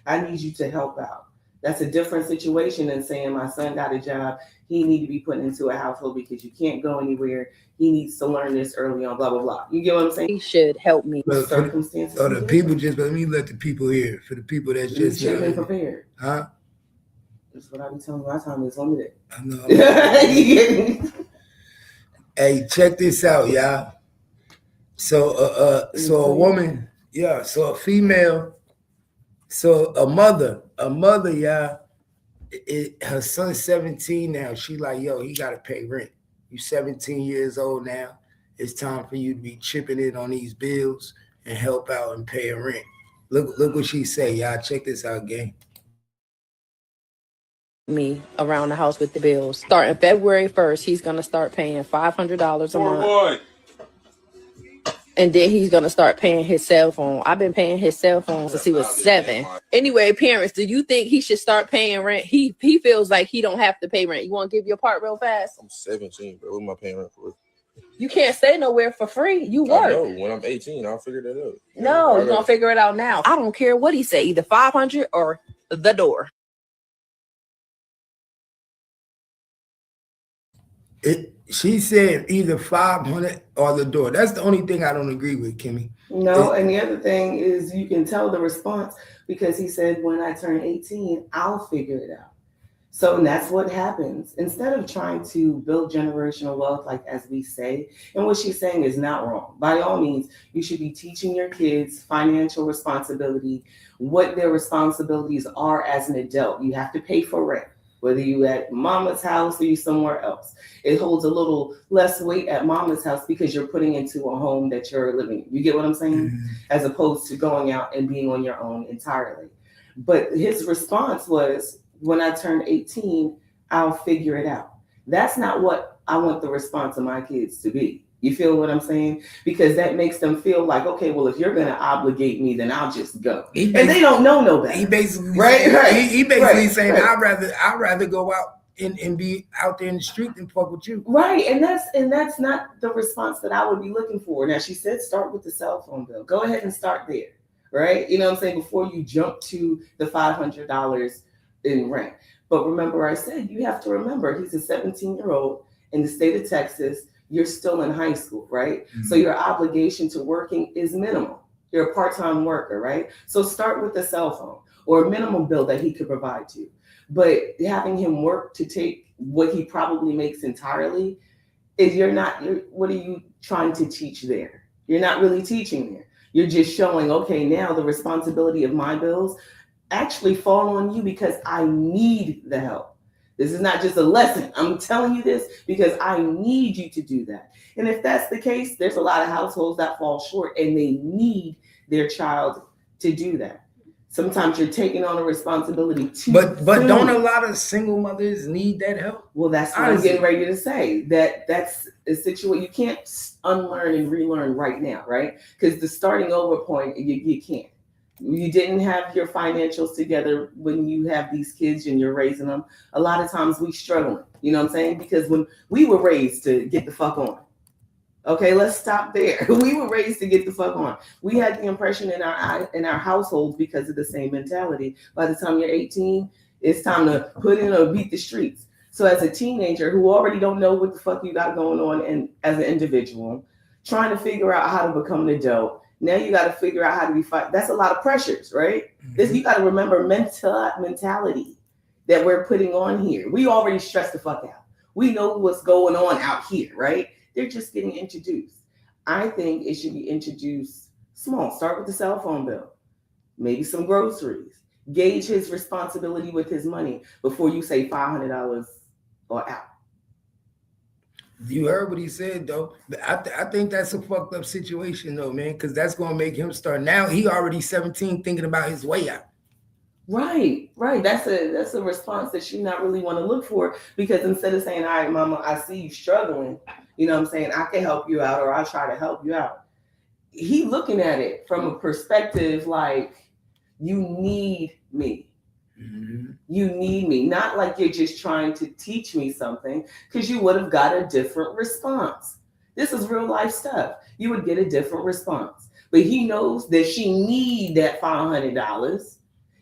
I need you to help out. That's a different situation than saying my son got a job. He need to be put into a household because you can't go anywhere. He needs to learn this early on, blah, blah, blah. You get what I'm saying? He should help me. But Circumstances. the people just let me let the people hear. For the people that's You just should have been prepared. Huh? That's what I be telling you. My time is limited. I know. Hey, check this out, y'all. So a woman, yeah, so a female, so a mother, y'all, her son's 17 now. She like, yo, he gotta pay rent. You 17 years old now. It's time for you to be chipping in on these bills and help out and pay rent. Look what she say, y'all. Check this out, gang. Me around the house with the bills. Starting February 1st, he's gonna start paying $500 a month. And then he's gonna start paying his cell phone. I've been paying his cell phone since he was 7. Anyway, parents, do you think he should start paying rent? He feels like he don't have to pay rent. You want to give your part real fast? I'm 17, bro. What am I paying rent for? You can't stay nowhere for free. You work. I know. When I'm 18, I'll figure that out. No, you're gonna figure it out now. I don't care what he say, either 500 or the door. She said either 500 or the door. That's the only thing I don't agree with, Kimmy. No, and the other thing is you can tell the response because he said, when I turn 18, I'll figure it out. So that's what happens. Instead of trying to build generational wealth, like as we say, and what she's saying is not wrong. By all means, you should be teaching your kids financial responsibility, what their responsibilities are as an adult. You have to pay for rent, whether you at mama's house or you somewhere else. It holds a little less weight at mama's house because you're putting into a home that you're living in. You get what I'm saying? Mm-hmm. As opposed to going out and being on your own entirely. But his response was, when I turn 18, I'll figure it out. That's not what I want the response of my kids to be. You feel what I'm saying? Because that makes them feel like, okay, well, if you're going to obligate me, then I'll just go. And they don't know no better. He basically saying, I'd rather go out and be out there in the street than fuck with you. Right. And that's not the response that I would be looking for. Now, she said, start with the cell phone bill. Go ahead and start there. Right. You know what I'm saying? Before you jump to the $500 in rent. But remember, I said, you have to remember, he's a 17-year-old in the state of Texas. You're still in high school, right? Mm-hmm. So your obligation to working is minimal. You're a part-time worker, right? So start with the cell phone or a minimum bill that he could provide you. But having him work to take what he probably makes entirely, what are you trying to teach there? You're not really teaching there. You're just showing, okay, now the responsibility of my bills actually fall on you because I need the help. This is not just a lesson. I'm telling you this because I need you to do that. And if that's the case, there's a lot of households that fall short and they need their child to do that. Sometimes you're taking on a responsibility too. But don't a lot of single mothers need that help? Well, that's what I'm getting ready to say. That's a situation you can't unlearn and relearn right now, right? Because the starting over point, you can't. You didn't have your financials together when you have these kids and you're raising them. A lot of times we struggling, you know what I'm saying? Because when we were raised to get the fuck on. Okay, let's stop there. We were raised to get the fuck on. We had the impression in our households because of the same mentality. By the time you're 18, it's time to put in or beat the streets. So as a teenager who already don't know what the fuck you got going on and as an individual, trying to figure out how to become an adult, now you got to figure out how to be fight. That's a lot of pressures, right? Mm-hmm. You got to remember mentality that we're putting on here. We already stressed the fuck out. We know what's going on out here, right? They're just getting introduced. I think it should be introduced small. Start with the cell phone bill, maybe some groceries. Gauge his responsibility with his money before you say $500 or out. You heard what he said, though. I think that's a fucked up situation, though, man, because that's going to make him start. Now he already 17 thinking about his way out. Right. That's a response that you not really want to look for, because instead of saying, all right, mama, I see you struggling, you know what I'm saying, I can help you out or I'll try to help you out. He looking at it from a perspective like, you need me. Mm-hmm. You need me, not like you're just trying to teach me something, because you would have got a different response. This is real life stuff. You would get a different response. But he knows that she need that $500.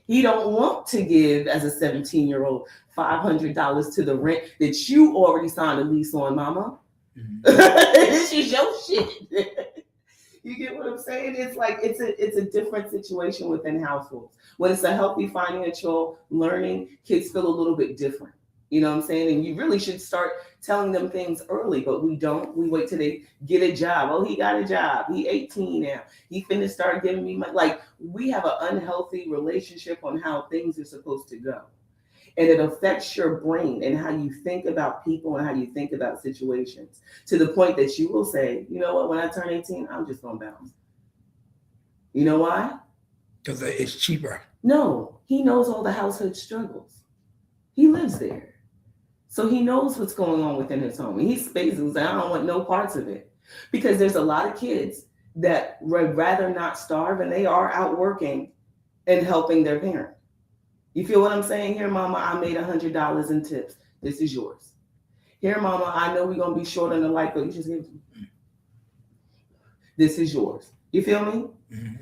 He don't want to give, as a 17-year-old, $500 to the rent that you already signed a lease on, mama. Mhm. This is your shit. You get what I'm saying? It's like it's a different situation within households. When it's a healthy financial learning, kids feel a little bit different. You know what I'm saying? And you really should start telling them things early, but we don't. We wait till they get a job. Oh, he got a job. He 18 now. He finna start giving me money. Like, we have an unhealthy relationship on how things are supposed to go. And it affects your brain and how you think about people and how you think about situations, to the point that you will say, you know what, when I turn 18, I'm just gonna bounce. You know why? Because it's cheaper. No, he knows all the household struggles. He lives there. So he knows what's going on within his home. And he spaces and says, I don't want no parts of it. Because there's a lot of kids that would rather not starve, and they are out working and helping their parent. You feel what I'm saying? Here, mama, I made $100 in tips. This is yours. Here, mama, I know we're going to be short on the light bill. You just give it to me. This is yours. You feel me? Mm-hmm.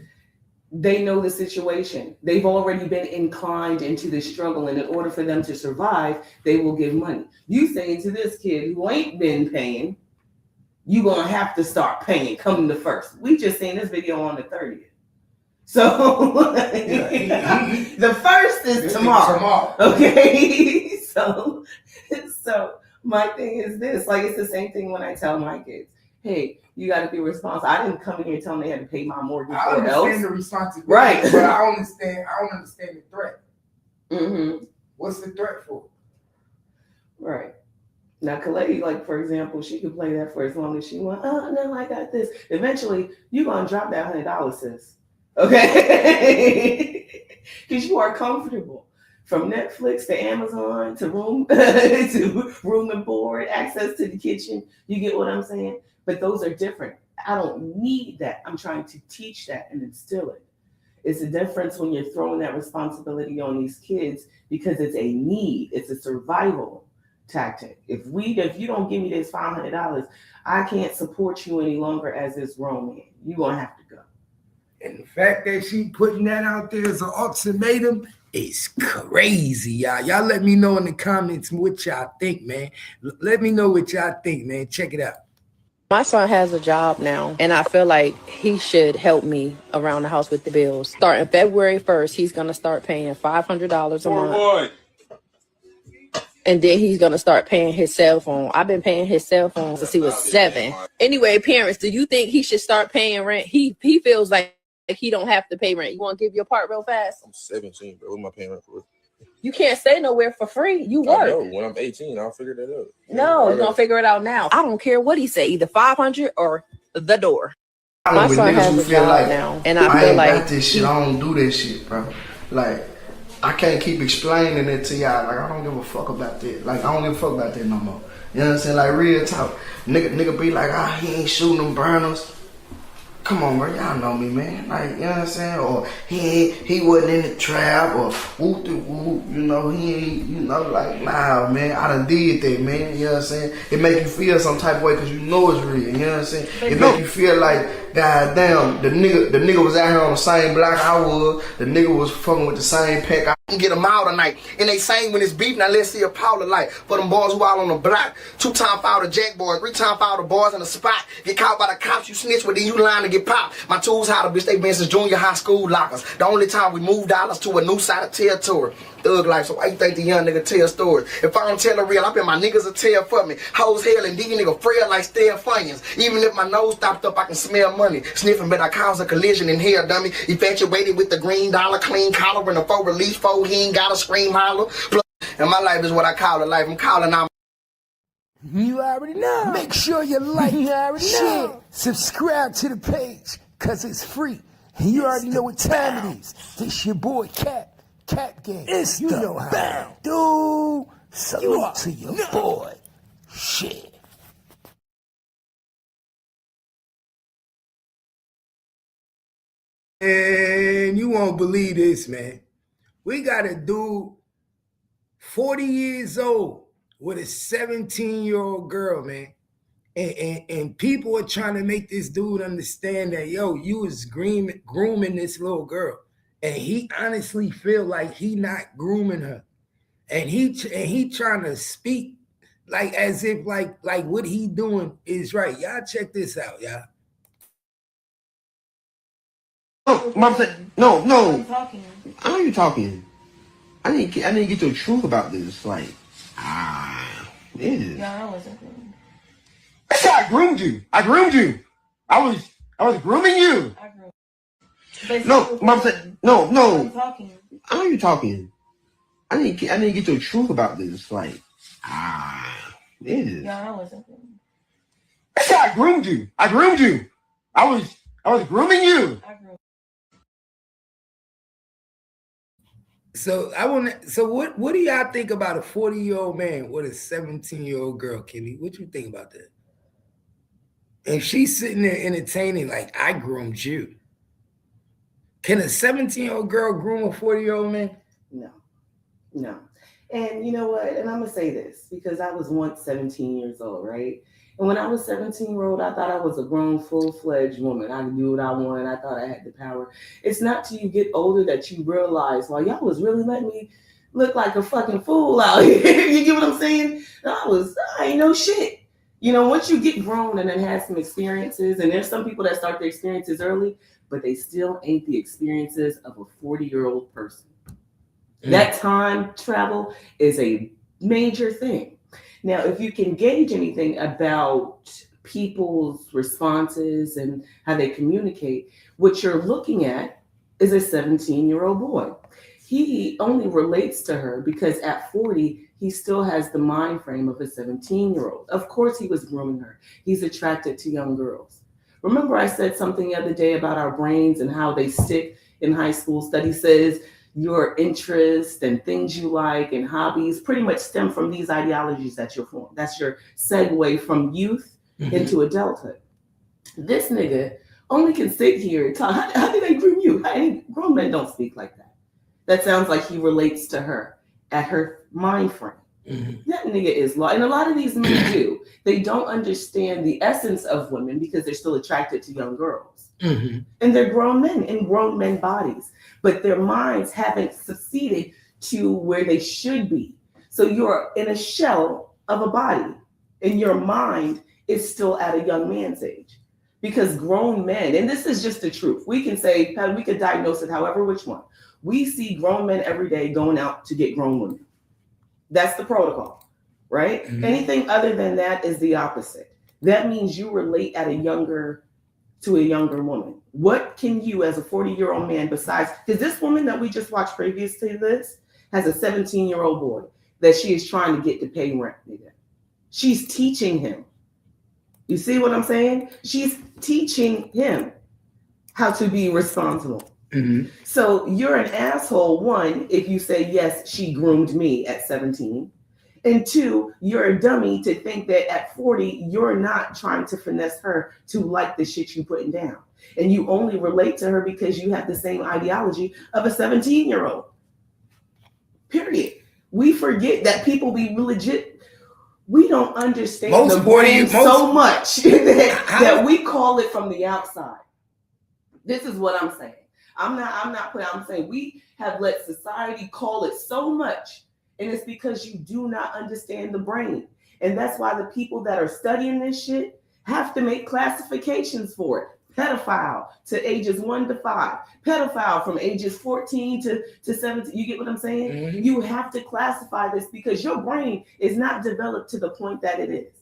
They know the situation. They've already been inclined into the struggle, and in order for them to survive, they will give money. You saying to this kid who ain't been paying, you're going to have to start paying coming the 1st. We just seen this video on the 30th. So the 1st is tomorrow. Okay. So my thing is this, like, it's the same thing when I tell my kids, hey, you got to be responsible. I didn't come in here telling them they had to pay my mortgage I or else. understand the responsibility, right? But I don't understand the threat. Mm-hmm. What's the threat for? Right. Now, Kalei, like, for example, she could play that for as long as she wants. Oh, no, I got this. Eventually, you're going to drop that $100, sis. Okay? Because you are comfortable. From Netflix to Amazon to room and board, access to the kitchen. You get what I'm saying? But those are different. I don't need that. I'm trying to teach that and instill it. It's a difference when you're throwing that responsibility on these kids because it's a need. It's a survival tactic. If you don't give me this $500, I can't support you any longer as this grown man. You're going to have to go. And the fact that she putting that out there as an ultimatum is crazy, y'all. Y'all let me know in the comments what y'all think, man. Let me know what y'all think, man. Check it out. My son has a job now, and I feel like he should help me around the house with the bills. Starting February 1st, he's going to start paying $500 a month. And then he's going to start paying his cell phone. I've been paying his cell phone since he was 7. Anyway, parents, do you think he should start paying rent? He feels like he don't have to pay rent. You want to give your part real fast? I'm 17, bro. What am I paying rent for? You can't stay nowhere for free. You work. I know. When I'm 18, I'll figure that out. No, you're going to figure it out now. I don't care what he say, either 500 or the door. My son has a job like, now, and I feel like got this shit. I don't do this shit, bro. Like, I can't keep explaining it to y'all. Like, I don't give a fuck about that. Like, I don't give a fuck about that no more. You know what I'm saying? Like, real talk. Nigga be like, he ain't shooting them burners. Come on, bro. Y'all know me, man. Like, you know what I'm saying? Or he wasn't in the trap, or whoop de whoop. You know, he ain't, you know, like, nah, man. I done did that, man. You know what I'm saying? It make you feel some type of way because you know it's real. You know what I'm saying? It make you feel like, God damn, the nigga was out here on the same block I was. The nigga was fucking with the same pack. I can get them out tonight. And they saying when it's beef, now let's see a Paula light. For them boys who all on the block, 2-time foul the jack boys, 3-time foul the boys in the spot. Get caught by the cops, you snitch, but then you lying to get popped. My tools how the bitch, they been since junior high school lockers. The only time we moved dollars to a new side of territory. Thug life, so why you think the young nigga tell stories? If I don't tell the real, I bet my niggas will tell for me. Hoes hell and these niggas frail like stale funyuns. Even if my nose stopped up, I can smell money. Sniffing, but I cause a collision in hell, dummy. Infatuated with the green dollar, clean collar, and a faux release foe. He ain't gotta scream holler. And my life is what I call a life. I'm calling out. You already know. Make sure you like, share, subscribe to the page, cause it's free. And you already know what time it is. This your boy Cap Gang. It's you know how. Dude, salute to your boy. Shit. And you won't believe this, man. We got a dude 40 years old with a 17-year-old girl, man. And people are trying to make this dude understand that, yo, you was grooming this little girl. and he honestly feel like he not grooming her, and he trying to speak like as if like what he doing is right. Y'all check this out, y'all. Oh, Mom said, no. I know you're talking. I didn't get your truth about this. Like, it is. No, I wasn't groomed. I said I groomed you. I was grooming you. I groomed. No, Mom said, no. I'm talking. I know you're talking. I didn't get your truth about this. Like, it is. No, I wasn't groomed. I said I groomed you. I was grooming you. I groomed. So what do y'all think about a 40-year-old man with a 17-year-old girl, Kimmy? What you think about that? And she's sitting there entertaining like, I groomed you. Can a 17-year-old girl groom a 40-year-old man? No. And you know what? And I'm going to say this because I was once 17 years old, right? And when I was 17-year-old, I thought I was a grown, full-fledged woman. I could do what I wanted. I thought I had the power. It's not till you get older that you realize, well, y'all was really letting me look like a fucking fool out here. You get what I'm saying? I ain't no shit. You know, once you get grown and then have some experiences, and there's some people that start their experiences early, but they still ain't the experiences of a 40-year-old person. That time travel is a major thing. Now, if you can gauge anything about people's responses and how they communicate, what you're looking at is a 17-year-old boy. He only relates to her because at 40, he still has the mind frame of a 17-year-old. Of course, he was grooming her. He's attracted to young girls. Remember I said something the other day about our brains and how they stick in high school. Study says your interests and things you like and hobbies pretty much stem from these ideologies that you're formed. That's your segue from youth into adulthood. This nigga only can sit here and talk. How did they groom you? Grown men don't speak like that. That sounds like he relates to her at her mind frame. That nigga is lost. And a lot of these men do. They don't understand the essence of women because they're still attracted to young girls. And they're grown men in grown men bodies, but their minds haven't succeeded to where they should be. So you're in a shell of a body and your mind is still at a young man's age because grown men, and this is just the truth. We can say, we could diagnose it however which one. We see grown men every day going out to get grown women. That's the protocol, right? Anything other than that is the opposite. That means you relate to a younger woman. What can you as a 40-year-old man besides, because this woman that we just watched previous to this has a 17-year-old boy that she is trying to get to pay rent. She's teaching him. You see what I'm saying? She's teaching him how to be responsible. So you're an asshole, one, if you say, yes, she groomed me at 17. And two, you're a dummy to think that at 40, you're not trying to finesse her to like the shit you putting down. And you only relate to her because you have the same ideology of a 17-year-old. Period. We forget that people be legit. We don't understand the brain so much that we call it from the outside. This is what I'm saying. I'm saying we have let society call it so much. And it's because you do not understand the brain. And that's why the people that are studying this shit have to make classifications for it. Pedophile to ages 1 to 5. Pedophile from ages 14 to 17. You get what I'm saying? You have to classify this because your brain is not developed to the point that it is.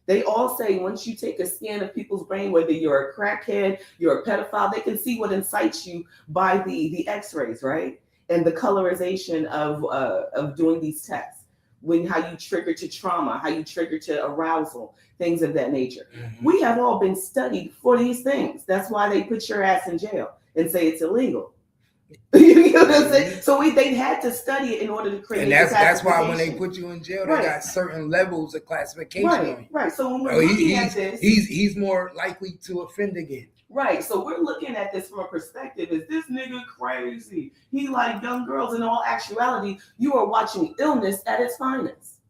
They all say once you take a scan of people's brain, whether you're a crackhead, you're a pedophile, they can see what incites you by the x-rays, right? And the colorization of doing these tests, how you trigger to trauma, how you trigger to arousal, things of that nature. We have all been studied for these things. That's why they put your ass in jail and say it's illegal. You know what I'm saying? So they had to study it in order to create. And that's why when they put you in jail, they got certain levels of classification on you. Right. So when we're looking at this, he's more likely to offend again. Right. So we're looking at this from a perspective, is this nigga crazy? He like young girls. In all actuality, you are watching illness at its finest.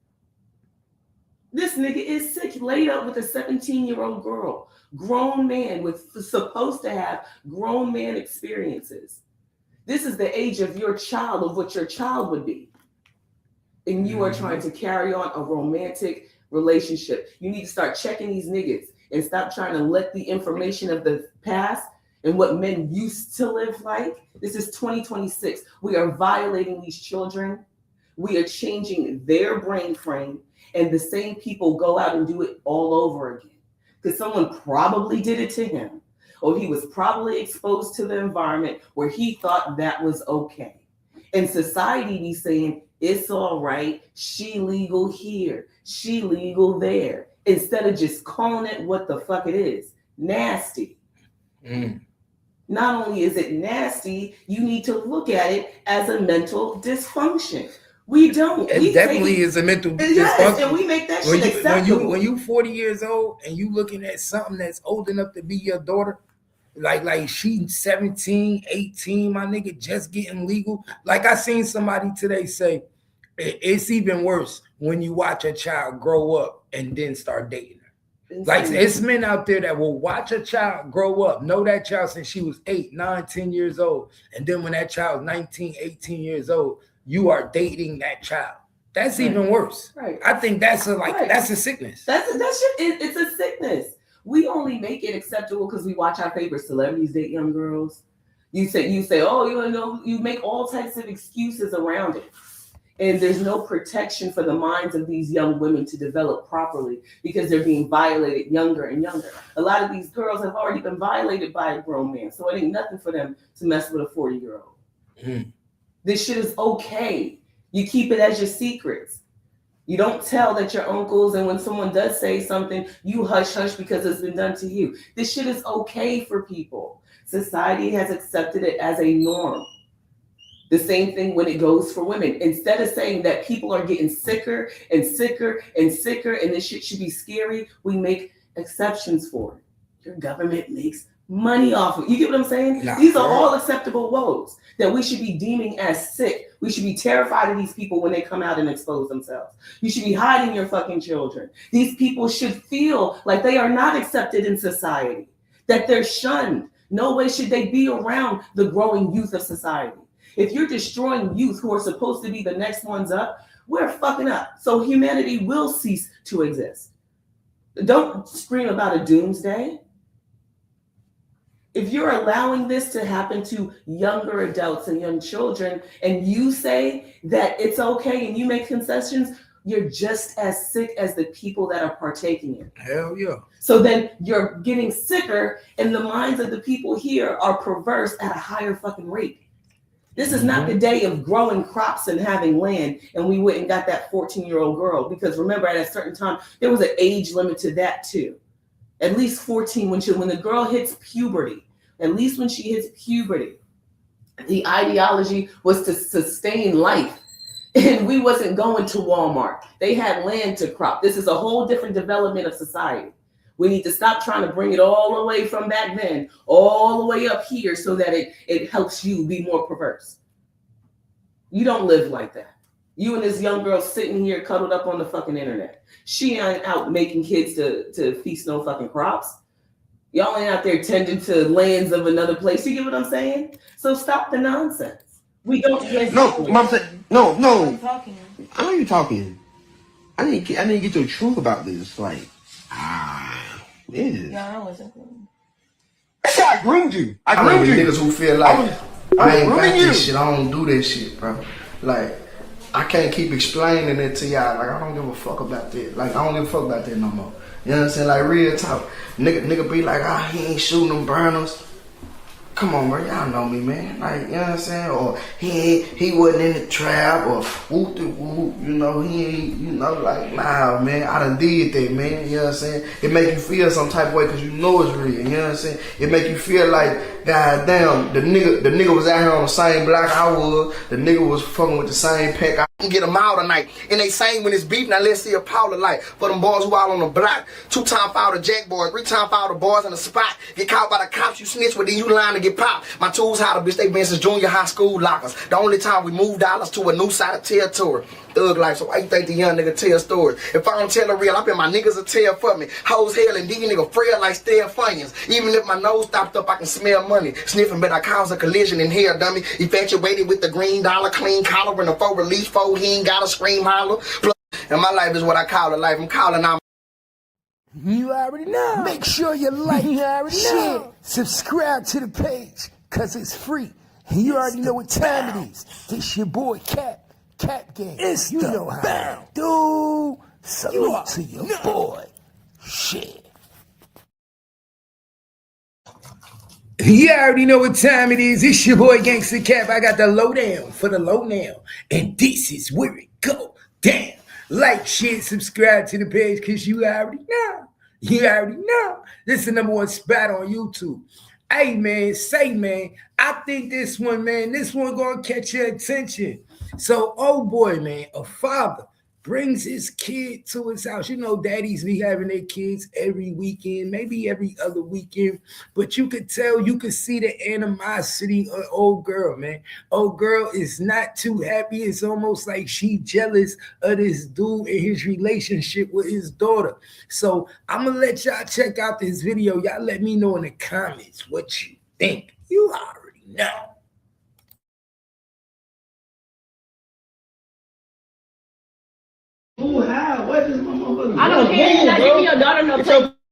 This nigga is sick, laid up with a 17-year-old girl, grown man supposed to have grown man experiences. This is the age of your child, of what your child would be. And you are trying to carry on a romantic relationship. You need to start checking these niggas and stop trying to let the information of the past and what men used to live like. This is 2026. We are violating these children. We are changing their brain frame, and the same people go out and do it all over again. Because someone probably did it to him, or he was probably exposed to the environment where he thought that was okay. And society be saying, it's all right, she legal here, she legal there, instead of just calling it what the fuck it is, nasty. Not only is it nasty, you need to look at it as a mental dysfunction. We don't. It definitely is a mental dysfunction. And we make that shit acceptable. When you 40 years old and you looking at something that's old enough to be your daughter, like she's 17, 18, my nigga, just getting legal. Like I seen somebody today say, it's even worse when you watch a child grow up and then start dating. Like it's men out there that will watch a child grow up, know that child since she was 8, 9, 10 years old. And then when that child's 19, 18 years old, you are dating that child. That's even worse. Right. I think that's that's a sickness. It's a sickness. We only make it acceptable because we watch our favorite celebrities date young girls. You say, oh, you make all types of excuses around it. And there's no protection for the minds of these young women to develop properly because they're being violated younger and younger. A lot of these girls have already been violated by a grown man, so it ain't nothing for them to mess with a 40-year-old. This shit is okay. You keep it as your secrets. You don't tell that your uncles, and when someone does say something, you hush hush because it's been done to you. This shit is okay for people. Society has accepted it as a norm. The same thing when it goes for women. Instead of saying that people are getting sicker and sicker and sicker and this shit should be scary, we make exceptions for it. Your government makes money off of it. You get what I'm saying? These are all acceptable woes that we should be deeming as sick. We should be terrified of these people when they come out and expose themselves. You should be hiding your fucking children. These people should feel like they are not accepted in society, that they're shunned. No way should they be around the growing youth of society. If you're destroying youth who are supposed to be the next ones up, we're fucking up. So humanity will cease to exist. Don't scream about a doomsday. If you're allowing this to happen to younger adults and young children, and you say that it's okay and you make concessions, you're just as sick as the people that are partaking in it. Hell yeah. So then you're getting sicker, and the minds of the people here are perverse at a higher fucking rate. This is not the day of growing crops and having land, and we went and got that 14-year-old girl. Because remember, at a certain time, there was an age limit to that too. At least 14, when the girl hits puberty, at least when she hits puberty, the ideology was to sustain life. And we wasn't going to Walmart. They had land to crop. This is a whole different development of society. We need to stop trying to bring it all the way from back then, all the way up here so that it helps you be more perverse. You don't live like that. You and this young girl sitting here cuddled up on the fucking internet. She ain't out making kids to feast no fucking crops. Y'all ain't out there tending to lands of another place. You get what I'm saying? So stop the nonsense. We don't get No, Mom said, no. Why are you talking? I know you're talking. I didn't get to the truth about this. Like, Yeah, I wasn't cool. I groomed you. I know these niggas who feel like I ain't got this shit. I don't do this shit, bro. Like, I can't keep explaining it to y'all. Like, I don't give a fuck about that. Like, I don't give a fuck about that no more. You know what I'm saying? Like, real talk. Nigga be like, he ain't shooting them burners. Come on, bro, y'all know me, man. Like, you know what I'm saying? Or he wasn't in the trap, or whoop, you know, he ain't, you know, like, nah, man, I done did that, man. You know what I'm saying? It make you feel some type of way because you know it's real. You know what I'm saying? It make you feel like, goddamn, the nigga was out here on the same block I was. The nigga was fucking with the same pack and get them out tonight. And they sing when it's beef. Now let's see a Paula like. For them boys who all on the block. 2-time foul the jack boys. 3-time foul the boys in the spot. Get caught by the cops, you snitch, but then you line to get popped. My tools how to bitch, they been since junior high school lockers. The only time we moved dollars to a new side of territory. Thug life, so why you think the young nigga tell stories? If I don't tell the real, I bet my niggas will tell for me. Hoes hell and these niggas frail like stale funyuns. Even if my nose stopped up, I can smell money. Sniffing, but I cause a collision in hell, dummy. Infatuated with the green dollar, clean collar, and a faux release foe. He ain't gotta scream holler. And my life is what I call a life. I'm calling out. You already know. Make sure you like, share, subscribe to the page, cause it's free. And you already know what time it is. This your boy Cap Gang. It's you know how I do. Salute to your boy. Shit. You already know what time it is. It's your boy Gangsta Cap. I got the lowdown for the low now. And this is where it go. Damn. Like, share, subscribe to the page because you already know. You already know. This is the #1 spot on YouTube. Hey, man, I think this one gonna catch your attention. So, oh boy, man, a father brings his kid to his house. You know, daddies be having their kids every weekend, maybe every other weekend, but you could tell, you could see the animosity of old girl, man. Old girl is not too happy. It's almost like she jealous of this dude and his relationship with his daughter. So I'm gonna let y'all check out this video. Y'all let me know in the comments what you think. You already know. Ooh, how? What is my motherfucker? I don't care. You're not giving your daughter no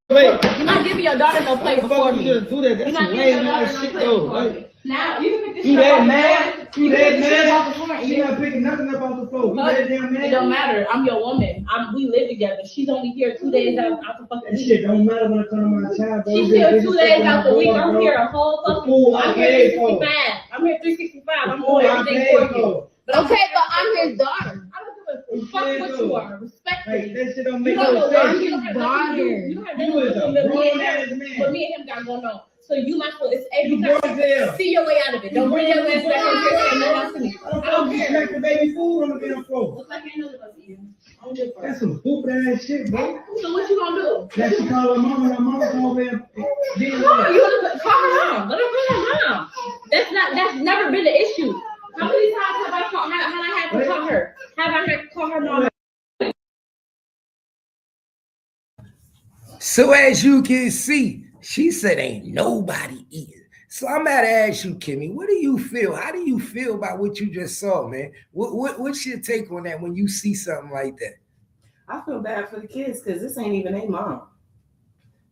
play. You're not giving your daughter no play before me. You do that. That's some lame ass shit though. Now you can pick this You shit that up mad? You that mad? You You not picking nothing up off the floor. You that damn mad? It don't matter. I'm your woman. We live together. She's only here 2 days out the fucking That week. shit don't matter when it comes to my child, bro. She's here 2 days out the week. I'm here a whole fucking Fool, I'm I here paid for. 365. I'm here 365. I'm Fool, doing I everything paid for you. for. Okay, but I'm his daughter. I don't give a fuck what you are. Like, Respectfully. that shit don't You make don't no know sense. you don't have nothing to do. You don't have nothing You to is do a with grown ass man. what me and him got going on. So you might feel it's every You broke time. there. See your way out of it. Don't bring your ass back in here and no one to me. I don't You care. smack the baby food on the damn floor. Looks like I know about you. I don't give a fuck. That's some stupid ass shit, bro. So what you gonna do? That she call her mama, and her mama come over there. Call her mom. Let her bring her mom. That's never been the issue. How many times have I called? Have I had to call her? Have I had to call her mom? So as you can see, she said ain't nobody eating. So I'm about to ask you, Kimmy, what do you feel? How do you feel about what you just saw, man? What's your take on that when you see something like that? I feel bad for the kids because this ain't even their mom.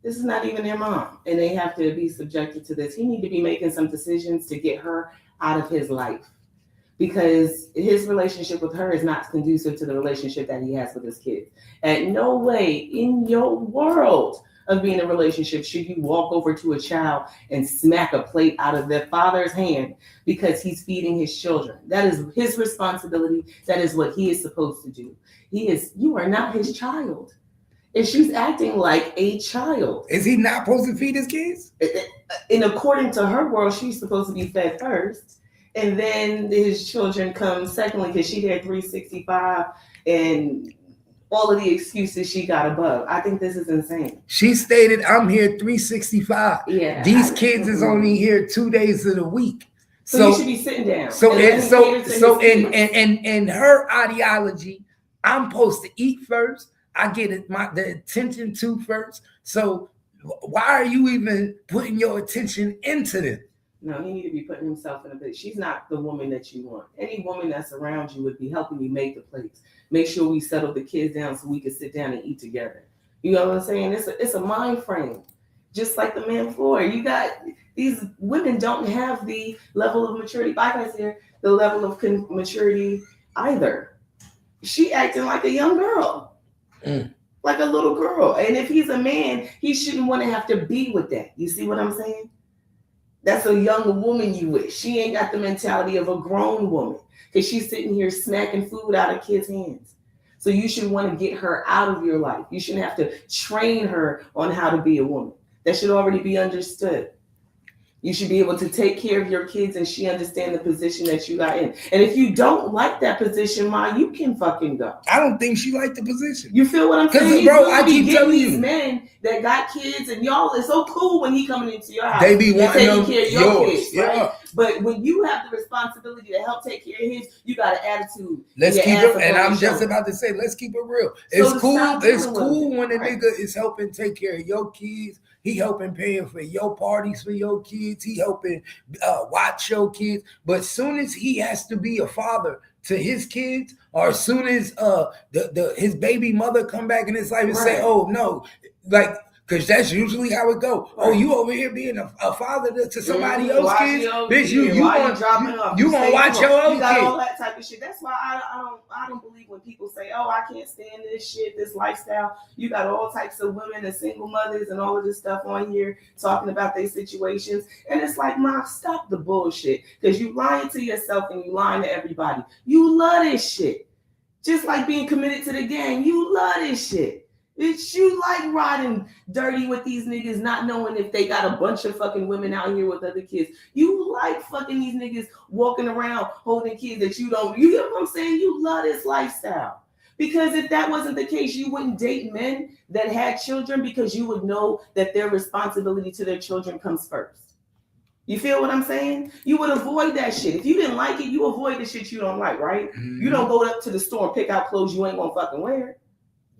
This is not even their mom. And they have to be subjected to this. He need to be making some decisions to get her out of his life because his relationship with her is not conducive to the relationship that he has with his kids. At no way in your world of being in a relationship should you walk over to a child and smack a plate out of their father's hand because he's feeding his children. That is his responsibility. That is what he is supposed to do. You are not his child. And she's acting like a child. Is he not supposed to feed his kids? And according to her world, she's supposed to be fed first. And then his children come secondly because she had 365 and all of the excuses she got above. I think this is insane. She stated, I'm here 365. Yeah. These kids is only here 2 days of the week. So you should be sitting down. So and in her ideology, I'm supposed to eat first. I get the attention to first. So why are you even putting your attention into them? No, he need to be putting himself in a place. She's not the woman that you want. Any woman that's around you would be helping you make the plates. Make sure we settle the kids down so we can sit down and eat together. You know what I'm saying? It's a mind frame. Just like the man floor. You got these women don't have the level of maturity. Like I said, the level of maturity either. She acting like a young girl. Like a little girl. And if he's a man, he shouldn't want to have to be with that. You see what I'm saying? That's a young woman you with. She ain't got the mentality of a grown woman because she's sitting here smacking food out of kids' hands. So you should want to get her out of your life. You shouldn't have to train her on how to be a woman. That should already be understood. You should be able to take care of your kids, and she understand the position that you got in. And if you don't like that position, Ma, you can fucking go. I don't think she liked the position. You feel what I'm saying? Bro, I keep telling these you, men that got kids, and y'all, it's so cool when he coming into your house. They be wanting taking them care of your yours. kids, right? But when you have the responsibility to help take care of his, you got an attitude. Let's Your keep ass it, up and on I'm your just shoulder. about to say, let's keep it real. So It's cool. stop It's dealing cool with it, when a right? nigga is helping take care of your kids. He helping paying for your parties for your kids. He helping watch your kids. But as soon as he has to be a father to his kids, or as soon as his baby mother come back in his life and say, "Oh no," like. Because that's usually how it go. Right. Oh, you over here being a father to somebody else's kids, bitch. You gonna watch your own kids. You got all that type of shit. That's why I don't believe when people say, "Oh, I can't stand this shit, this lifestyle." You got all types of women and single mothers and all of this stuff on here talking about their situations, and it's like, Ma, stop the bullshit. Because you lying to yourself and you lying to everybody. You love this shit, just like being committed to the gang. You love this shit. It's you like riding dirty with these niggas, not knowing if they got a bunch of fucking women out here with other kids. You like fucking these niggas walking around holding kids that you don't. You know what I'm saying? You love this lifestyle. Because if that wasn't the case, you wouldn't date men that had children, because you would know that their responsibility to their children comes first. You feel what I'm saying? You would avoid that shit. If you didn't like it, you avoid the shit you don't like, right? Mm-hmm. You don't go up to the store and pick out clothes you ain't gonna fucking wear.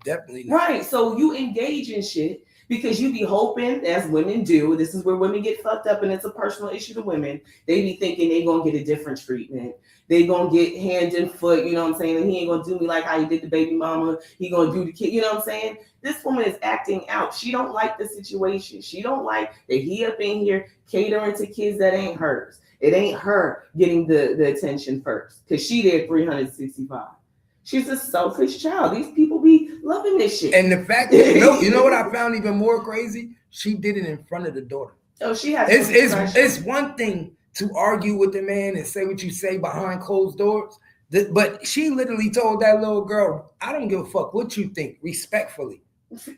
Definitely not. Right. So you engage in shit because you be hoping, as women do, this is where women get fucked up, and it's a personal issue to women. They be thinking they gonna get a different treatment. They gonna get hand and foot, you know what I'm saying? And he ain't gonna do me like how he did the baby mama. He gonna do the kid, you know what I'm saying? This woman is acting out. She don't like the situation. She don't like that he up in here catering to kids that ain't hers. It ain't her getting the attention first, because she did 365. She's a selfish child. These people be loving this shit. And the fact that, you know what I found even more crazy? She did it in front of the daughter. Oh, she has. It's one thing to argue with the man and say what you say behind closed doors, but she literally told that little girl, "I don't give a fuck what you think," respectfully.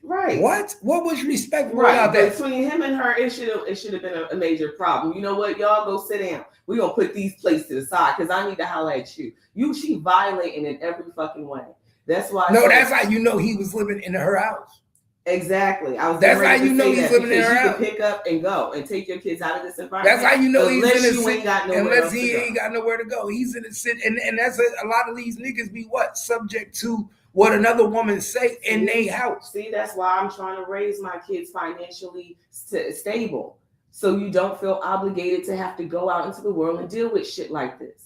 Right. What was respectful about that? Between him and her, it should have been a major problem. You know what? Y'all go sit down. We're gonna put these plates to the side because I need to holler at you. She violating in every fucking way. That's why. No, that's how you know he was living in her house. Exactly. That's how you know he's living in her house. You can pick up and go and take your kids out of this environment. That's how you know he's in the city. Unless he ain't got nowhere to go. He's in the city, and that's a lot of these niggas be subject to what another woman say in their house. See, that's why I'm trying to raise my kids financially stable, so you don't feel obligated to have to go out into the world and deal with shit like this.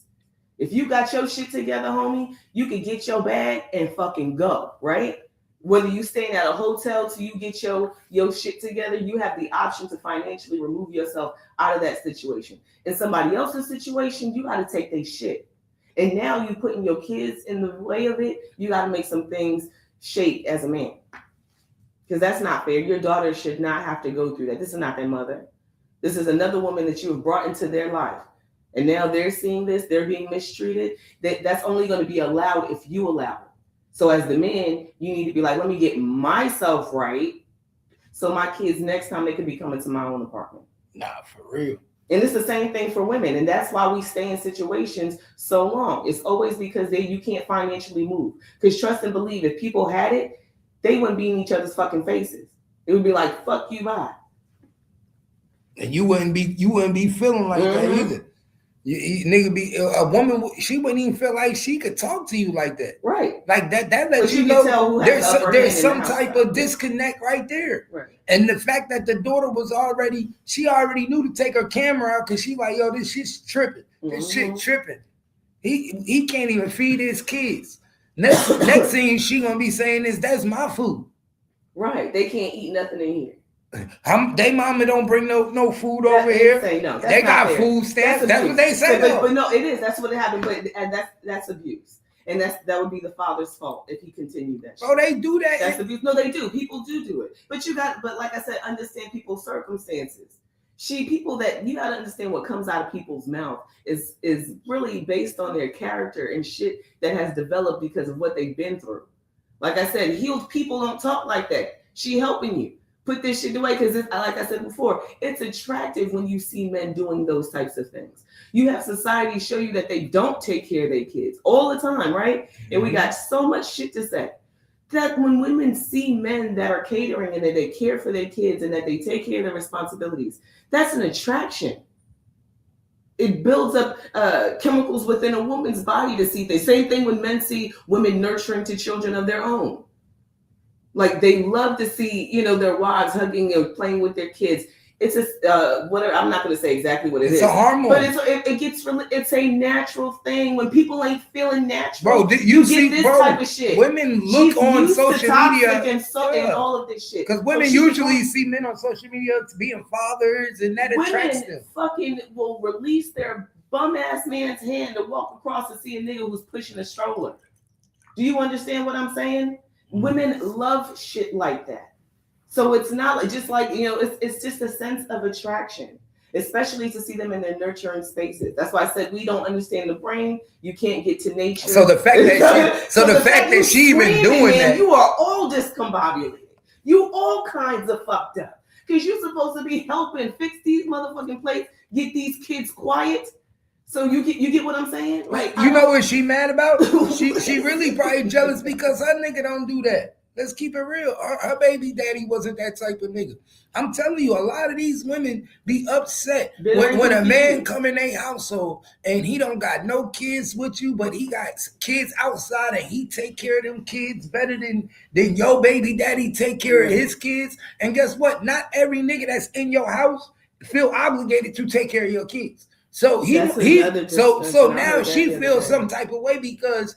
If you got your shit together, homie, you can get your bag and fucking go, right? Whether you staying at a hotel till you get your shit together, you have the option to financially remove yourself out of that situation. In somebody else's situation, you got to take their shit. And now you putting your kids in the way of it. You got to make some things shake as a man. Because that's not fair. Your daughter should not have to go through that. This is not their mother. This is another woman that you have brought into their life. And now they're seeing this. They're being mistreated. That's only going to be allowed if you allow it. So as the man, you need to be like, let me get myself right so my kids next time they can be coming to my own apartment. Nah, for real. And it's the same thing for women. And that's why we stay in situations so long. It's always because you can't financially move. Because trust and believe, if people had it, they wouldn't be in each other's fucking faces. It would be like, fuck you, bye. And you wouldn't be feeling like that either. Nigga be a woman. She wouldn't even feel like she could talk to you like that. Right. Like that lets you know there's some type of disconnect right there. Right. And the fact that the daughter she already knew to take her camera out because she like, yo, this shit's tripping. This shit tripping. He can't even feed his kids. Next thing she gonna be saying is, that's my food. Right. They can't eat nothing in here. They mama don't bring no food over here. No, they got food stamps. That's what they say. But no, it is. That's what happened. But that's abuse, and that would be the father's fault if he continued that shit. Oh, they do that. That's abuse. No, they do. People do it. But like I said, understand people's circumstances. People that you gotta understand what comes out of people's mouth is really based on their character and shit that has developed because of what they've been through. Like I said, healed people don't talk like that. She helping you. Put this shit away, because like I said before, it's attractive when you see men doing those types of things. You have society show you that they don't take care of their kids all the time, right? And we got so much shit to say. That when women see men that are catering and that they care for their kids and that they take care of their responsibilities, that's an attraction. It builds up chemicals within a woman's body to see things. Same thing when men see women nurturing to children of their own. Like they love to see, you know, their wives hugging and playing with their kids. It's a whatever. I'm not going to say exactly what it is. It's a hormone, but it's a natural thing. When people ain't feeling natural, bro. You see, get this bro, type of shit. Women look on social media and all of this shit because women usually see men on social media being fathers, and that attracts them. Fucking will release their bum ass man's hand to walk across and see a nigga who's pushing a stroller. Do you understand what I'm saying? Women love shit like that. So it's not like, just like, you know, it's just a sense of attraction, especially to see them in their nurturing spaces. That's why I said we don't understand the brain. You can't get to nature. So the fact that she even doing that, you are all discombobulated. You all kinds of fucked up because you're supposed to be helping fix these motherfucking plates, get these kids quiet. So you get what I'm saying? Like, you know what she mad about? she really probably jealous because her nigga don't do that. Let's keep it real. Her baby daddy wasn't that type of nigga. I'm telling you, a lot of these women be upset when a man come in their household and he don't got no kids with you, but he got kids outside and he take care of them kids better than your baby daddy take care of his kids. And guess what? Not every nigga that's in your house feel obligated to take care of your kids. So so now she feels some type of way because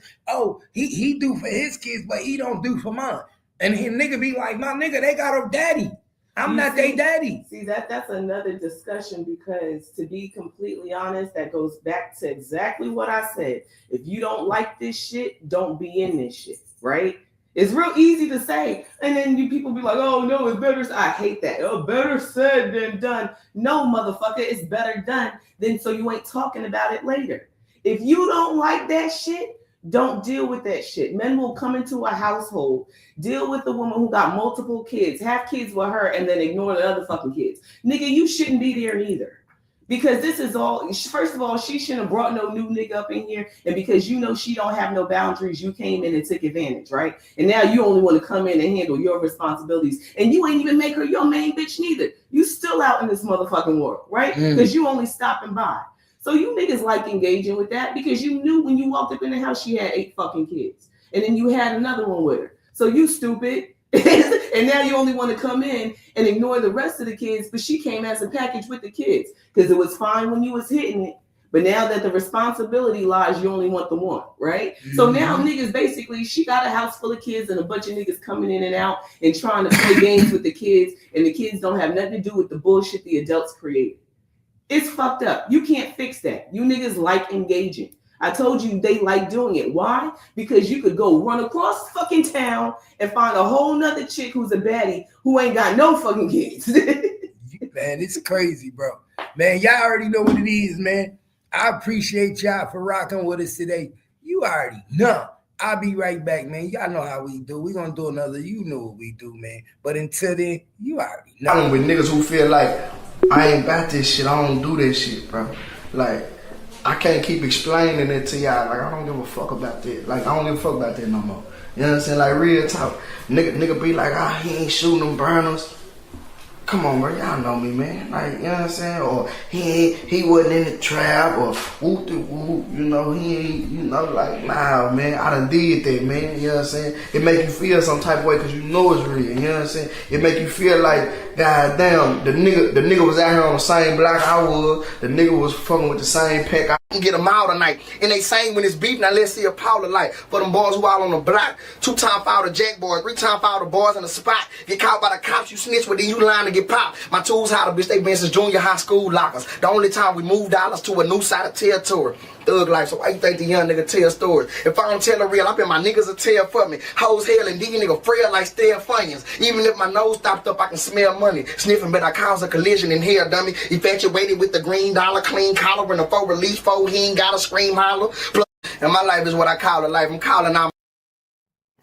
he do for his kids, but he don't do for mine. And his nigga be like, my nigga, they got a daddy. I'm not their daddy. See, that's another discussion because to be completely honest, that goes back to exactly what I said. If you don't like this shit, don't be in this shit, right? It's real easy to say, and then people be like, oh no, it's better. I hate that. Oh, better said than done. No, motherfucker, it's better done than so you ain't talking about it later. If you don't like that shit, don't deal with that shit. Men will come into a household, deal with a woman who got multiple kids, have kids with her, and then ignore the other fucking kids. Nigga, you shouldn't be there neither. Because this is all, first of all, she shouldn't have brought no new nigga up in here. And because you know she don't have no boundaries, you came in and took advantage, right? And now you only want to come in and handle your responsibilities. And you ain't even make her your main bitch neither. You still out in this motherfucking world, right? Because you only stopping by. So you niggas like engaging with that because you knew when you walked up in the house she had 8 fucking kids. And then you had another one with her. So you stupid. And now you only want to come in and ignore the rest of the kids, but she came as a package with the kids because it was fine when you was hitting it. But now that the responsibility lies, you only want the one, right? So now niggas basically, she got a house full of kids and a bunch of niggas coming in and out and trying to play games with the kids, and the kids don't have nothing to do with the bullshit the adults created. It's fucked up. You can't fix that. You niggas like engaging. I told you they like doing it. Why? Because you could go run across fucking town and find a whole nother chick who's a baddie who ain't got no fucking kids. Man, it's crazy, bro. Man, y'all already know what it is, man. I appreciate y'all for rocking with us today. You already know. I'll be right back, man. Y'all know how we do. We're going to do another. You know what we do, man. But until then, you already know. I'm with niggas who feel like, I ain't about this shit. I don't do this shit, bro. Like, I can't keep explaining it to y'all. Like, I don't give a fuck about that. Like, I don't give a fuck about that no more. You know what I'm saying? Like, real talk. Nigga be like, he ain't shooting them burners. Come on, bro. Y'all know me, man. Like, you know what I'm saying? Or he wasn't in the trap, or whoop, you know, he ain't, you know, like, nah, man. I done did that, man. You know what I'm saying? It make you feel some type of way because you know it's real. You know what I'm saying? It make you feel like, goddamn, the nigga was out here on the same block I was. The nigga was fucking with the same pack. I can get them out tonight. And they saying when it's beef, now let's see a Paula like. For them boys who all on the block, 2 times for all the jack boys, 3 times for all the boys in the spot. Get caught by the cops, you snitch with, then you lying to get popped. My tools how the bitch, they been since junior high school lockers. The only time we moved dollars to a new side of territory. Thug life, so why you think the young nigga tell stories? If I don't tell the real, I bet my niggas will tell for me. Hoes hell and these nigga frail like stale funyuns. Even if my nose stopped up, I can smell money. Sniffing, but I cause a collision in hell, dummy. Infatuated with the green dollar, clean collar, and a 4 release 4, he ain't gotta scream holler. And my life is what I call a life. I'm calling out.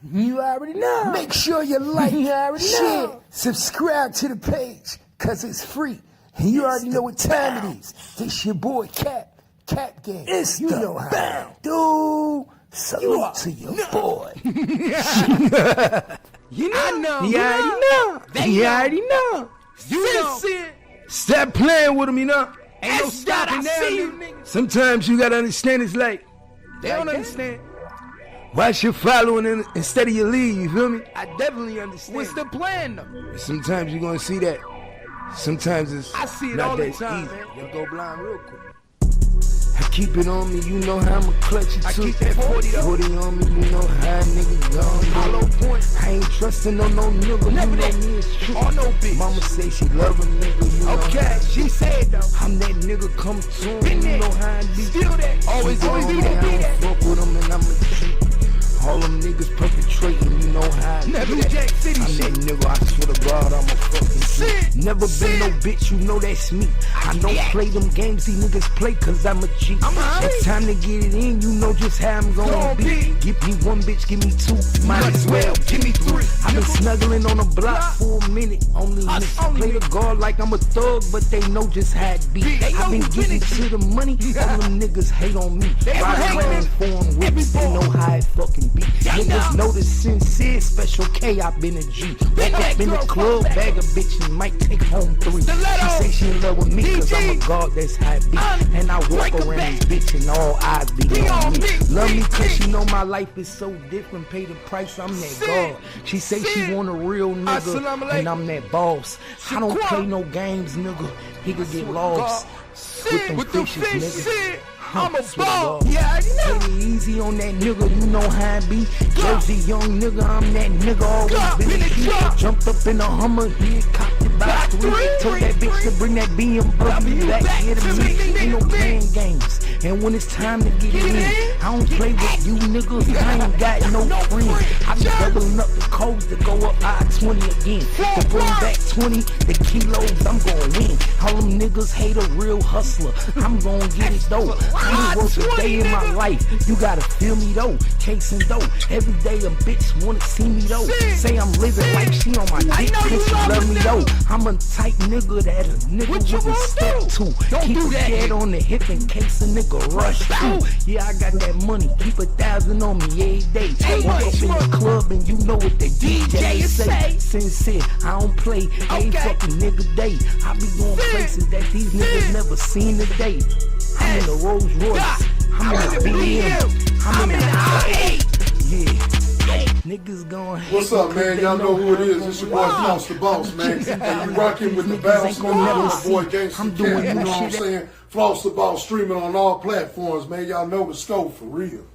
You already know. Make sure you like, share, subscribe to the page, cause it's free. And you already know what time it is. This your boy Cap Gang. It's you know how. Dude, salute to your boy. You know. You already know. You know. Stop playing with them, you know. Ain't no stopping them. Sometimes you gotta understand it's like, they don't understand. Watch your following instead of your lead, you feel me? I definitely understand. What's the plan though? Sometimes you're gonna see that. Sometimes it's I see it not all that the time, easy. Man. You'll go blind real quick. I keep it on me, you know how I'ma clutch it too. I keep that 40 on me, you know how niggas gone. Hollow point. I ain't trusting on no nigga, never you know me it's true. Oh no bitch. Mama say she love a nigga, you know. Okay, she said though. I'm that nigga come soon, you know how I be. Still that. Always be that. Fuck with them and I'm a cheat. All them niggas perpetrating, you know how I never Jack City I'm that nigga, I swear to God, I'm a fucking shit. Never been no bitch, you know that's me. I don't play them games these niggas play, cause I'm a G. It's time to get it in, you know just how I'm gonna be. Give me one bitch, give me two, might as well, give me three. I've been snuggling on the block for a minute, only niggas play the guard like I'm a thug, but they know just how it be. I've been getting to the money, all them niggas hate on me. Ride around foreign whips, they know how it fucking be. Niggas know the sincere, Special K, I been a G. Back up in the club, bag a bitch and might take home 3. She say she in love with me cause I'm a god, that's how it be. And I walk around this bitch and all eyes be on me. Love me cause she know my life is so different, pay the price, I'm that god. She say she want a real nigga and I'm that boss. I don't play no games, nigga, he could get lost. With them fishes, nigga. I'm a ball, yeah, I know. Take it easy on that nigga, you know how I be. Jersey young nigga, I'm that nigga, always been a kid. Jumped up in a Hummer, he cocked it by 3. Told that bitch to bring that BMW back here to me. Ain't no playing games, and when it's time to get it in, I don't play with you niggas, I ain't got no friends. I be doubling up the codes to go up I-20 again. To bring back 20, the kilos, I'm gon' win. All them niggas hate a real hustler, I'm gon' get it though. I ain't worked a day in my life, you gotta feel me though. Chasing dough, every day a bitch wanna see me though. Say I'm living like she on my dick, cause she love me though. I'm a type nigga that a nigga wouldn't step to. Keep a head on the hip in case a nigga rush through. Yeah, I got that money, keep 1,000 on me every day. Walk up in the club and you know what the DJ say. Sincere, I don't play, every fucking nigga day. I be going places that these niggas never seen today. I'm in a Rolls Royce, I'm in a BM, I'm in a I8. Yeah, niggas going hate. What's up, man? Y'all know who it is. It's your boy Floss the Boss, man. And you rocking with the bounce, man. My boy Gangsta Cat, you know what I'm saying? Floss the Boss streaming on all platforms, man. Y'all know the scope for real.